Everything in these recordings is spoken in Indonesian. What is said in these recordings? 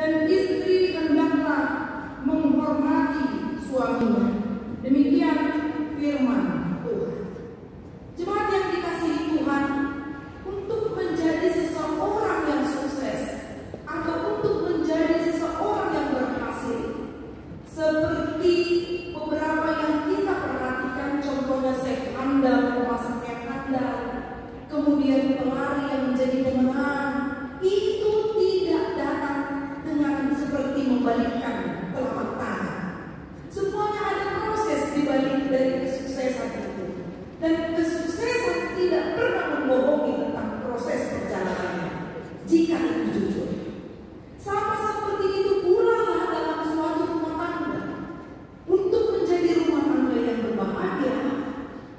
dan istri hendaklah menghormati suaminya. Demikian firman Tuhan. Jemaat yang dikasihi Tuhan, untuk menjadi seseorang yang sukses atau untuk menjadi seseorang yang berhasil, seperti beberapa yang kita perhatikan, contohnya chef handal, pemasak yang handal, kemudian pelari yang menjadi pemenang, itu tidak datang dengan seperti membalikkan telapak tangan. Semuanya ada proses di balik dari kesuksesan itu, dan kesuksesan tidak pernah membohongi tentang proses perjalanannya jika itu jujur. Sama seperti itu pula lah dalam suatu rumah tangga. Untuk menjadi rumah tangga yang berbahagia,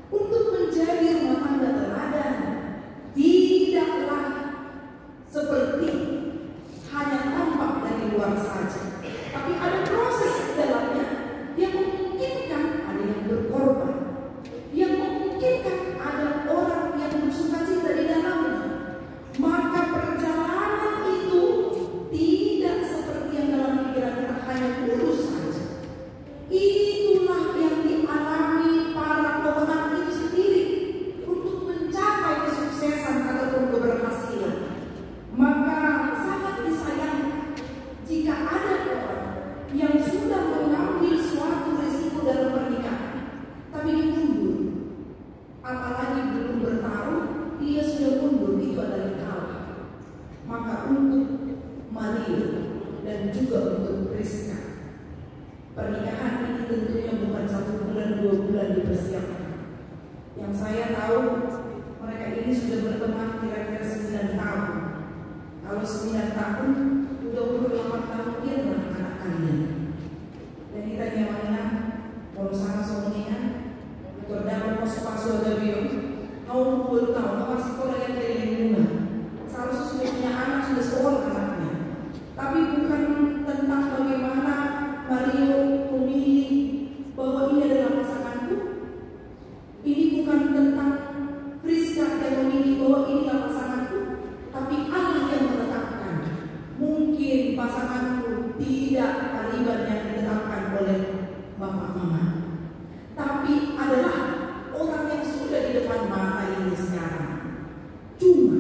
untuk menjadi rumah tangga teladan, tidaklah seperti hanya tampak dari luar saja, tapi ada proses di dalamnya yang memungkinkan ada yang berkorban, yang memungkinkan ada orang yang bersuka cita di dalamnya. Maka perjalanan itu tidak seperti yang dalam pikiran kita hanya lurus saja. Itulah yang dialami para pemenang itu sendiri untuk mencapai kesuksesan ataupun keberhasilan. Maka sangat disayangkan jika ada orang yang sudah mengambil suatu risiko dalam pernikahan, tapi dia mundur. Apalagi belum bertaruh, dia sudah mundur, itu adalah kalah. Maka untuk Maria dan juga untuk Priska, pernikahan ini tentunya bukan 1 bulan 2 bulan dipersiapkan. Yang saya tahu, mereka ini sudah berteman kira-kira 9 tahun. Kalau 9 tahun, 28 tahun dia adalah anak kalian. Dan kita nyamanya, kalau sama suaminya, terdapat pas-pas bio, kau baru tahu, kau masih sekolah yang dari lingkungan. Seharusnya sudah punya anak, sudah sekolah anaknya. Tapi bukan tentang bagaimana Mario memilih bahwa ini adalah pasanganku. Ini bukan tentang Priska yang memilih bahwa inilah pasanganku, tapi Allah yang menetapkan. Mungkin pasanganku tidak kaliban yang ditetapkan oleh bapak mama, tapi adalah orang yang sudah di depan mata ini sekarang. Cuma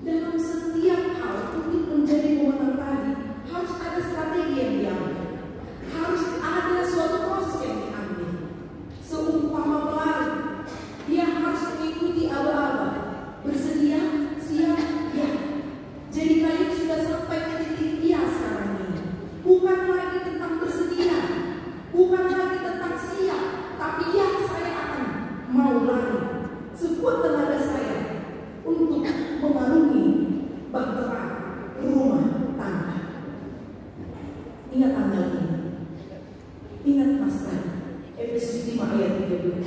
dalam setiap hal untuk menjadi pemenang tadi harus ada strategi yang diambil, harus ada suatu proses yang diambil. Seumpama pelari, dia harus mengikuti aba-aba, bersedia, siap, ya. Jadi kalian sudah sampai ke titik dia sekarang ini. Bukan lagi tentang bersedia, bukan lagi tentang siap, tapi ya saya akan mau lari sekuat tenaga saya untuk mengarungi bahtera rumah tangga. Ingat tanggal ini, ingat pasal Efesus 5 ayat 30.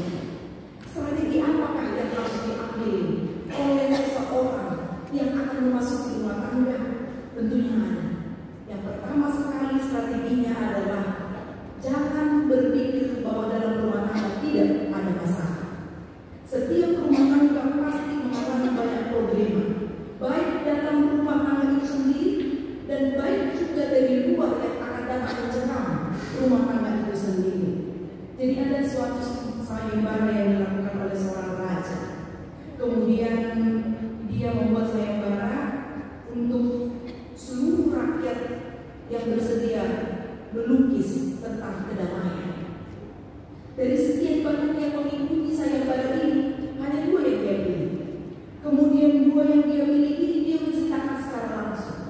Strategi apakah yang harus diambil oleh seseorang yang akan memasuki rumah tangga? Tentunya ada. Yang pertama sekali strateginya adalah jangan berpikir bahwa dalam rumah tangga tidak ada masalah. Setiap rumah tangga pasti mengalami banyak problema, baik dalam rumah tangga itu sendiri dan baik juga dari luar yang akan datang mencekam rumah tangga itu sendiri. Jadi ada suatu sayembara yang dilakukan oleh seorang raja. Kemudian dia membuat sayembara untuk seluruh rakyat yang bersedia melukis tentang kedamaian. Dari sekian banyak yang mengikuti sayembara ini, hanya 2 yang dia pilih. Kemudian 2 yang dia pilih ini dia menceritakan secara langsung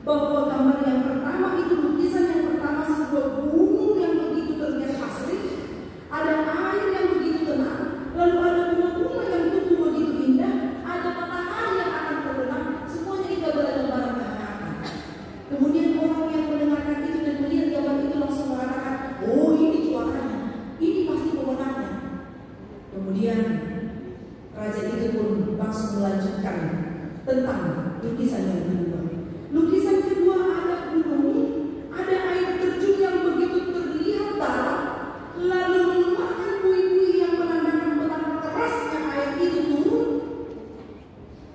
bahwa gambar yang pertama itu, lukisan yang pertama, sebuah gunung yang begitu terlihat asri, ada air yang begitu tenang, lalu ada bunga-bunga yang tumbuh begitu indah, ada matahari yang akan terbenam, semuanya itu adalah gambaran yang nyata. Kemudian orang yang mendengarkan itu dan melihat gambar itu langsung mengatakan, oh ini juaranya, ini pasti pemenangnya. Kemudian raja itu pun langsung melanjutkan tentang lukisan yang kedua. Lukisan kedua ada gunung, ada air terjun yang begitu terlihat dalam, lalu mengeluarkan buih-buih yang menandakan betapa kerasnya air itu turun.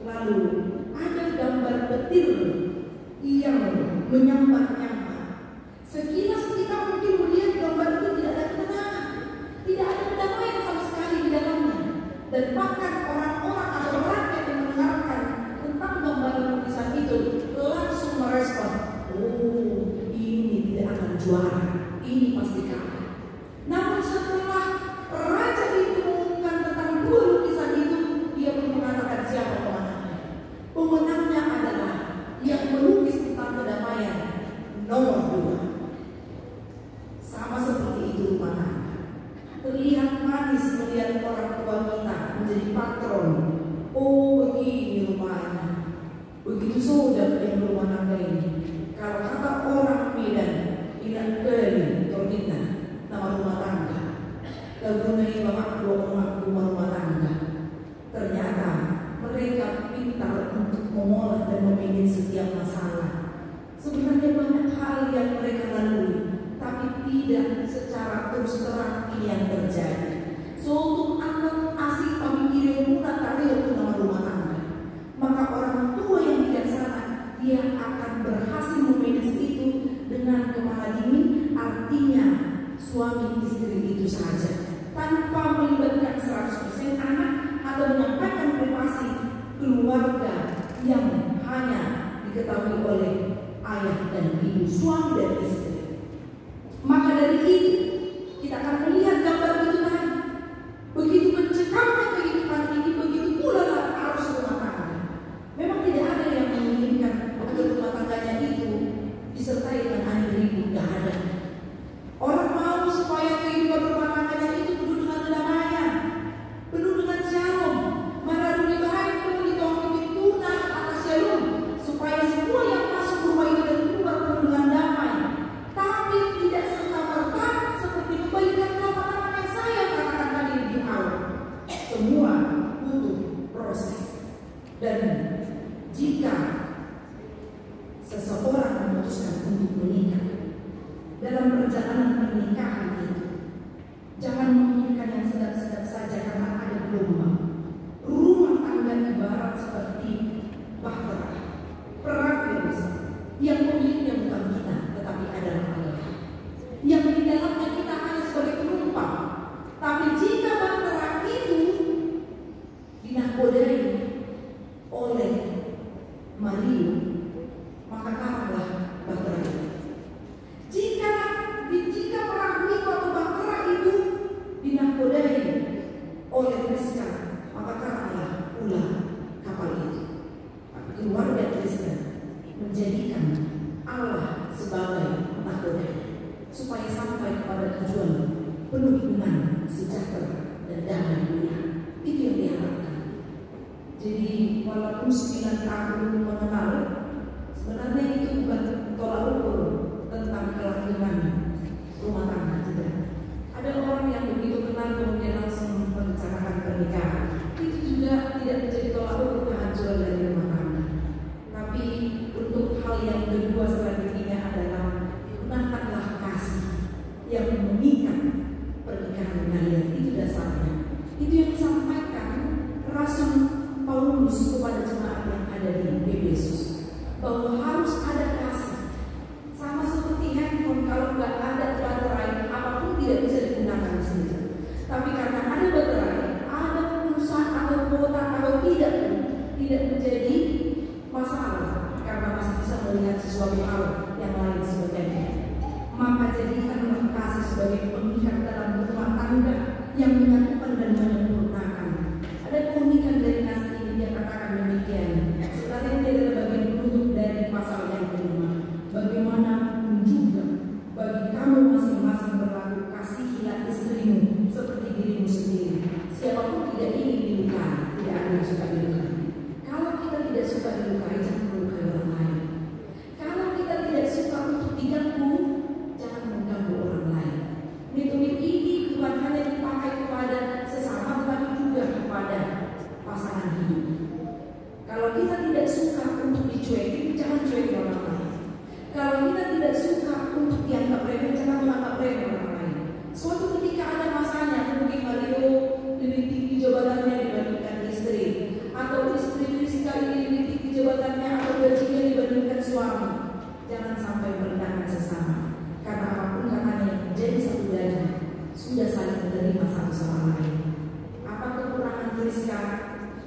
Lalu ada gambar petir yang menyambarnya Dan bahkan orang-orang atau rakyat yang mendengarkan tentang gambaran lukisan itu langsung merespon, oh ini tidak akan juara, ini pasti kalah. Namun setelah raja itu mengumumkan tentang dua lukisan itu, dia pun mengatakan siapa pemenangnya. Pemenangnya adalah yang melukis tentang kedamaian nomor 2. Sama seperti itu rumah tangga. Terlihat manis melihat orang tua kita menjadi patron. Oh begini rumahnya, begitu sudah yang rumah tangga ini. Kalau kata orang Medan, tidak keli tornita nama rumah tangga. Lagunai bapak rumah tangga. Ternyata mereka pintar untuk mengolah dan memanage setiap masalah. Sebenarnya banyak hal yang mereka lalui, tapi tidak secara terus terang ini yang terjadi. So untuk anak asing pemikiran muna tario itu nama rumah tangga, maka orang tua yang bijaksana dia akan berhasil memanage itu dengan kepala dingin. Artinya suami istri itu saja, tanpa melibatkan 100% anak atau menyampaikan privasi keluarga yang hanya diketahui oleh ayah dan ibu, suami dan istri. Maka dari itu kita akan melihat gambar itu tadi. Begitu mencekamnya kehidupan ini, begitu pula lah arus rumah tangga. Memang tidak ada yang menginginkan agar rumah tangganya itu disertai dengan air ribut, tidak ada. Orang mau supaya kehidupan rumah tangganya itu penuh dengan kedamaian, penuh dengan shalom, mararuni baik, penuh ditongki tuna atas shalom, supaya semua yang masuk rumah itu dan keluar penuh dengan damai. Tapi tidak serta-merta seperti kebaikan rumah tangga yang saya katakan tadi di awal. Semua butuh proses. Dan jika seseorang memutuskan untuk menikah, dalam perjalanan pernikahan itu jangan menginginkan yang sedap-sedap saja karena ada gelombang. Rumah tangga ibarat seperti bahtera, perahu besar yang pemiliknya bukan kita, tetapi adalah Allah. Yang di dalamnya kita hanya sebagai penumpang. Tapi jika bahtera itu dinakodai oleh Mario, maka kalah bahtera itu. Jika perahu itu atau bahtera itu dinakodai oleh Kristen, maka kalah pula kapal itu. Keluarga Kristen menjadikan Allah sebagai nakodanya, supaya sampai kepada tujuan penuh dengan sejahtera dan damai dunia. Itu yang diharapkan. Jadi walaupun 9 tahun mengenal, sebenarnya itu bukan tolak ukur tentang kelanggengan rumah tangga, tidak. Ada orang yang begitu kenal kemudian langsung merencanakan pernikahan. Itu juga tidak menjadi tolak ukur kehancuran dari rumah tangga. Tapi untuk hal yang kedua selanjutnya adalah gunakanlah kasih yang mengikat pernikahan kalian. Itu dasarnya. Itu yang disampaikan Rasul Paulus kepada jemaat yang ada di Efesus, bahwa harus ada kasih. Sama seperti handphone, kalau nggak ada baterai, apapun tidak bisa digunakan di sini. Tapi karena ada baterai, ada pulsa atau kuota atau tidak menjadi masalah, karena masih bisa melihat sesuatu hal yang lain sebagainya. Maka jadikanlah kasih sebagai pengikat dalam rumah tangga yang menyatukan dan menyempurnakan. Ada keunikan dari kasih ini, dia katakan demikian. Sebenarnya ini adalah bagian penutup dari pasal yang kelima. Bagaimana juga bagi kamu masing-masing berlaku, kasihilah istrimu seperti dirimu sendiri. Siapapun tidak ingin dilukai, tidak ada yang suka dilukai. Kalau kita tidak suka dilukai, jangan melukai orang lain. Kalau kita tidak suka untuk diganggu, jangan mengganggu orang lain. Metode ini bukan hanya dipakai kepada sesama, tetapi juga kepada pasangan hidup. Kalau kita tidak suka untuk dicuekin, jangan cuekin orang lain. Kalau kita tidak suka untuk dianggap remeh, jangan menganggap remeh orang lain. Suatu ketika ada masanya, mungkin Mario lebih tinggi jabatannya dibandingkan istri, atau istri sekali lebih tinggi jabatannya atau gajinya dibandingkan suami. Jangan sampai merendahkan sesama, karena apapun katanya yang menjadi satu dada sudah saling menerima satu sama lain. Apa kekurangan Priska,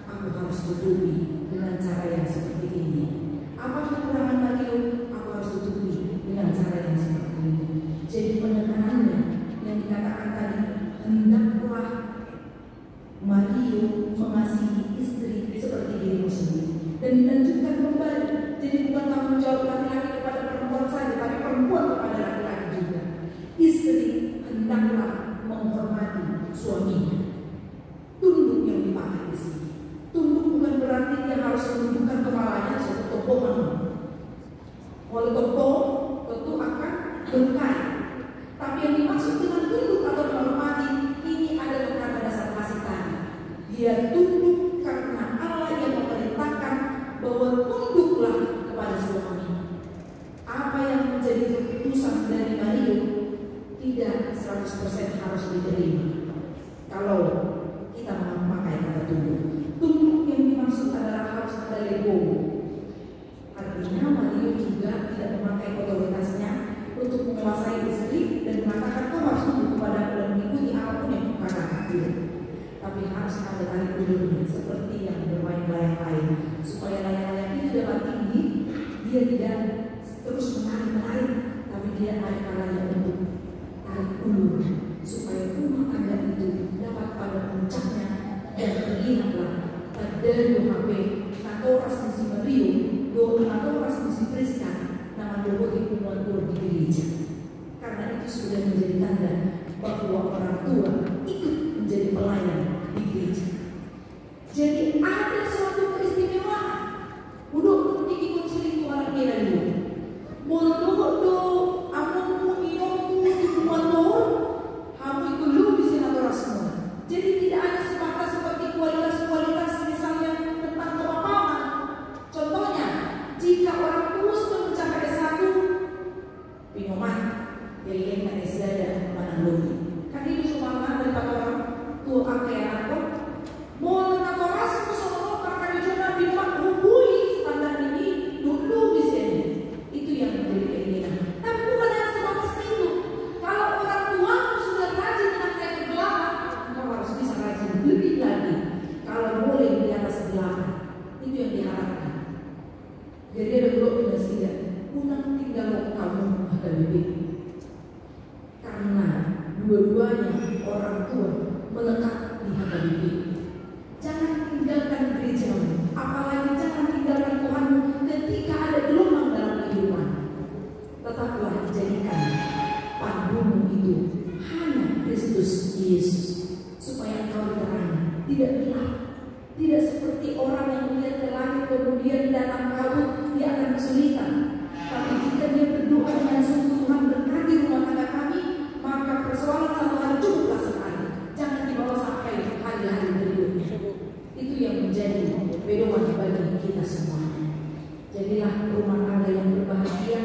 aku harus tutupi dengan cara yang seperti ini. Apa kekurangan Mario, aku harus tutupi dengan cara yang seperti ini. Jadi penekanannya yang dikatakan tadi, hendaklah Mario mengasihi istri seperti dirimu sendiri. Dan dilanjutkan kembali, jadi bukan tanggung jawab laki-laki kepada perempuan saja, tapi perempuan kepada laki-laki juga. Istri hendaklah menghormati suaminya. Tunduk yang dipakai di sini. Tunduk bukan berarti dia harus menundukkan kepalanya seperti tombongan. Oleh tombong tentu akan berkait. Tapi yang dimaksud dengan tunduk atau menghormati ini adalah kata dasar kasih tadi. Dia tunduk karena Allah yang memerintahkan bahwa tunduklah kepada suami. Apa yang menjadi keputusan dari Mario tidak 100% harus diterima. Kalau kita memakai kata tunduk, tunduk yang dimaksud adalah harus ada legowo. Artinya Mario juga tidak memakai otoritasnya untuk menguasai istri dan mengatakan kau harus tunduk kepada aku dan mengikuti apapun yang kau katakan. Tapi harus ada tarik ulurnya seperti yang bermain layang-layang, supaya layang-layang itu dapat tinggi, dia tidak terus menarik, tapi dia ada kalanya untuk tarik ulur supaya rumah tangga itu dapat pada puncaknya. Dan terlihatlah dari HP Natoras misi Mario, Natoras misi Priska, nama Dohoti Pumuantur di gereja. Karena itu sudah menjadi tanda bahwa orang tua ikut menjadi pelayan di gereja. Jadi ada suatu keistimewaan. Udah ikut selingkuh anak kita dulu. Bodoh amunmu minummu di Pumuantur, kamu itu lu di sini Natoras semua. Jadi tidak ada sebatas seperti kualitas misalnya tentang kemapanan. Contohnya, jika orang tua sudah mencapai S1, minuman, jadi yang S dan mana lagi. Kan ini cuma dari orang tua kakek apa? Mau Natoras semua kakak juga minuman hubungi standar ini dulu di sini. Itu yang menjadi keinginan. Tapi bukan yang sebatas itu. Kalau orang tua sudah rajin dengan kayak kegelapan, engkau harus bisa rajin lebih lagi. Kalau boleh di atas kegelapan, itu yang diharapkan. Jadi ada dua jenis tidak. Unang tinggal kamu ada bibit. Karena dua-duanya orang tua melekat di hati bibit. Jangan tinggalkan gerejamu, apalagi jangan tinggalkan Tuhanmu ketika ada gelombang dalam kehidupan. Tetaplah dijadikan pandumu itu hanya Kristus Yesus, supaya engkau diterangi, tidak gelap, tidak seperti orang yang melihat ke langit kemudian datang kabut, dia akan kesulitan. Tapi jika dia berdoa dengan sungguh, Tuhan berkati rumah tangga kami, maka persoalan satu hari cukuplah sekali. Jangan dibawa sampai hari-hari berikutnya. Itu yang menjadi pedoman bagi kita semuanya. Jadilah rumah tangga yang berbahagia,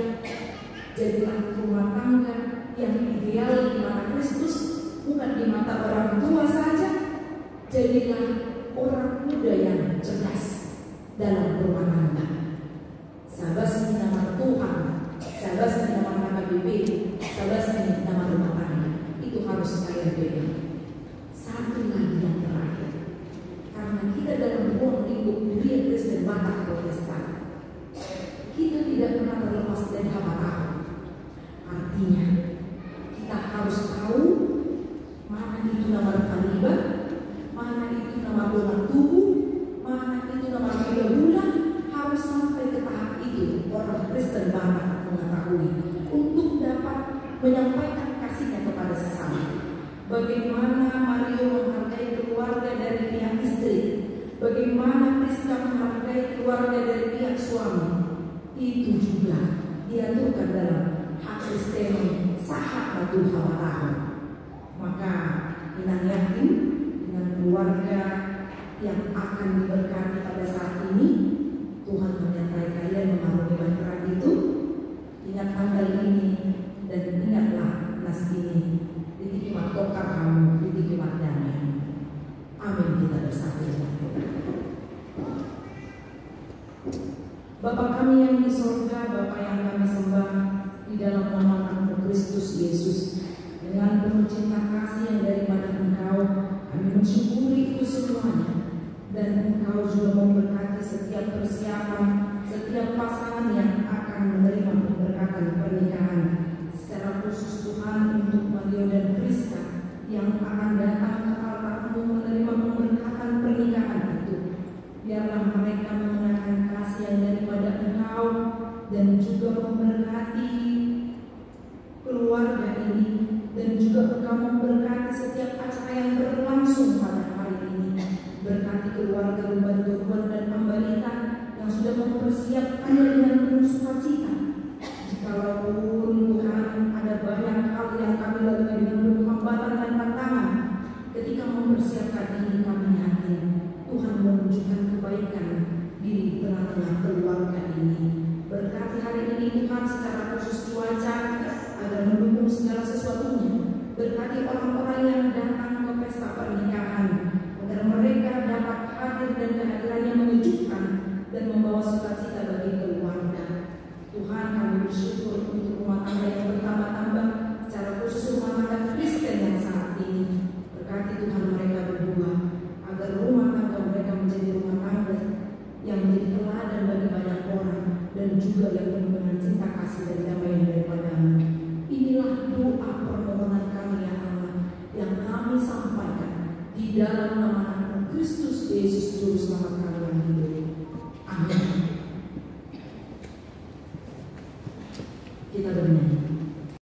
jadilah rumah tangga yang ideal di mata Kristus, bukan di mata orang tua saja. Jadilah orang muda yang cerdas dalam rumah tangga. Sabas nama Tuhan, sabas nama KBB, sabas nama rumah tangga. Itu harus kalian pegang. Satu lagi yang terakhir, karena kita dalam ruang lingkup dunia Kristen Batak Protestan, kita tidak pernah terlepas dari hamba. Artinya kita harus tahu mana itu nama riba, mana itu nama golongan tubuh, mana itu nama riba bulan. Harus sampai ke tahap itu orang Kristen Batak mengetahui untuk dapat menyampaikan kasihnya kepada sesama. Bagaimana Mario menghargai keluarga dari pihak istri, bagaimana Priska menghargai keluarga dari pihak suami, itu juga diaturkan dalam hak Kristen sahat batu hawarahu. Maka Inang yakin dengan keluarga yang akan diberkati pada saat ini, Tuhan menyertai kalian mengarungi bahtera itu. Ingat tanggal ini dan ingatlah nas ini. Ditikimat tokar kamu, ditikimat damai. Amin. Kita bersatu dengan Tuhan. Bapa kami yang di surga, Bapa yang kami sembah di dalam nama Kristus Yesus, dengan penuh cinta kasih yang daripada Engkau, kami mensyukuri itu semuanya. memberkati keluarga ini, dan juga Engkau memberkati setiap acara yang berlangsung pada hari ini. Berkati keluarga Ruben dan Ambalita yang sudah mempersiapkannya dengan penuh sukacita. Jikalau Tuhan ada banyak hal yang kami lalui dengan penuh hambatan dan tantangan, ketika mempersiapkan ini kami yakin Tuhan menunjukkan kebaikan di tengah-tengah keluarga ini. Berkati hari ini Tuhan secara khusus cuaca agar mendukung segala sesuatunya. Berkati orang-orang yang datang ke pesta pernikahan agar mereka dapat hadir dan kehadirannya mengejutkan dan membawa sukacita bagi keluarga. Tuhan, kami bersyukur untuk rumah tangga yang bertambah-tambah, secara khusus rumah tangga Kristen yang saat ini. Berkati Tuhan mereka berdua agar rumah tangga mereka menjadi rumah tangga yang menjadi teladan bagi banyak orang dan juga yang penuh dengan cinta kasih dan damai daripada-Mu. Inilah doa permohonan kami ya Allah yang kami sampaikan di dalam nama Kristus Yesus Juru Selamat kami.